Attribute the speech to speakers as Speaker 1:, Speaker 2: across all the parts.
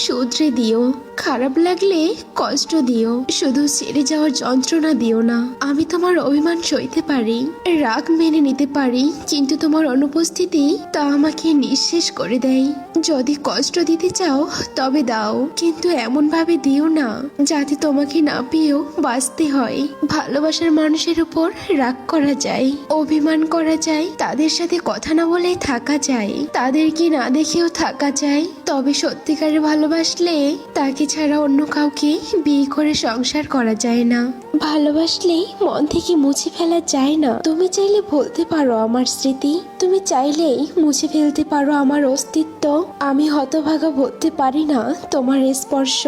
Speaker 1: শুধরে দিও, খারাপ লাগলে কষ্ট দিও, শুধু ছেড়ে যাওয়ার যন্ত্রণা দিও না। আমি তোমার অভিমান সইতে পারি, রাগ মেনে নিতে পারি, কিন্তু তোমার অনুপস্থিতি তা আমাকে নিঃশেষ করে দেয়। যদি কষ্ট দিতে চাও তবে দাও, কিন্তু এমন ভাবে দিও না যাতে তোমাকে না পেয়েও বাঁচতে হয়। ভালোবাসার মানুষের উপর রাগ করা যায়, অভিমান করা যায়, তাদের সাথে কথা না বলে থাকা যায়, তাদেরকে না দেখেও থাকা যায়, তবে সত্যিকারে ভালোবাসলে তাকে ছাড়া অন্য কাউকে বিয়ে করে সংসার করা যায় না। ভালোবাসলে মন থেকে মুছে ফেলা যায় না। তুমি চাইলে ভুলতে পারো আমার স্মৃতি, তুমি চাইলেই মুছে ফেলতে পারো আমার অস্তিত্ব। আমি হতভাগা ভুলতে পারি না তোমার স্পর্শ,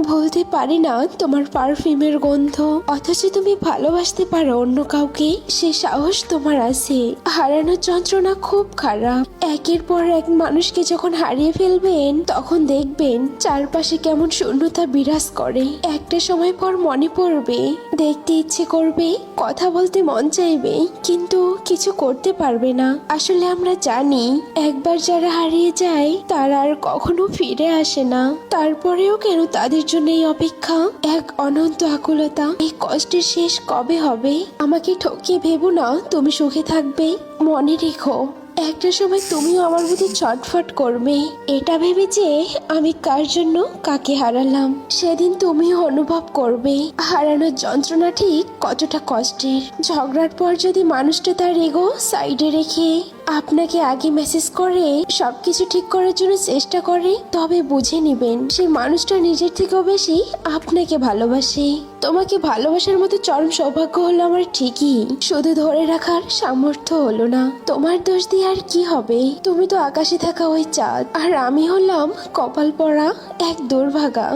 Speaker 1: ভুলতে পারি না তোমার পারফিউমের গন্ধ। অথচ তুমি ভালোবাসতে পারো অন্য কাউকে, সে সাহস তোমার আছে। হারানোর যন্ত্রণা খুব খারাপ। একের পর এক মানুষকে যখন হারিয়ে ফেলবেন তখন দেখবেন চারপাশে কেমন শূন্যতা বিরাজ করে। একটা সময় পর মনে পড়বে, দেখতে ইচ্ছে করবে, কথা বলতে মন চাইবে, কিন্তু কিছু করতে পারবে না। আসলে আমরা জানি একবার যারা হারিয়ে যায় তারা আর কখনো ফিরে আসে না। তারপরেও কেন তাদের জন্য এই অপেক্ষা, এক অনন্ত আকুলতা। এই কষ্টের শেষ কবে হবে? আমাকে ঠকিয়ে ভেবো না তুমি সুখে থাকবে। মনে রেখো একটা সময় তুমিও আমার মধ্যে ছটফট করবে, এটা ভেবে যে আমি কার জন্য কাকে হারালাম। সেদিন তুমিও অনুভব করবে হারানোর যন্ত্রণা ঠিক কতটা কষ্টের। ঝগড়ার পর যদি মানুষটা তার ইগো সাইডে রেখে আপনাকে আগে মেসেজ করে সবকিছু ঠিক করার জন্য চেষ্টা করে, তবে বুঝে নিবেন সেই মানুষটা নিজের থেকেও বেশি আপনাকে ভালোবাসে। তোমাকে ভালোবাসার মতো চরম সৌভাগ্য হলো আমার ঠিকই, শুধু ধরে রাখার সামর্থ্য হলো না। তোমার দোষ দিয়ে আর কি হবে? তুমি তো আকাশে থাকা ওই চাঁদ, আর আমি হলাম কপাল পড়া এক দুর্ভাগা।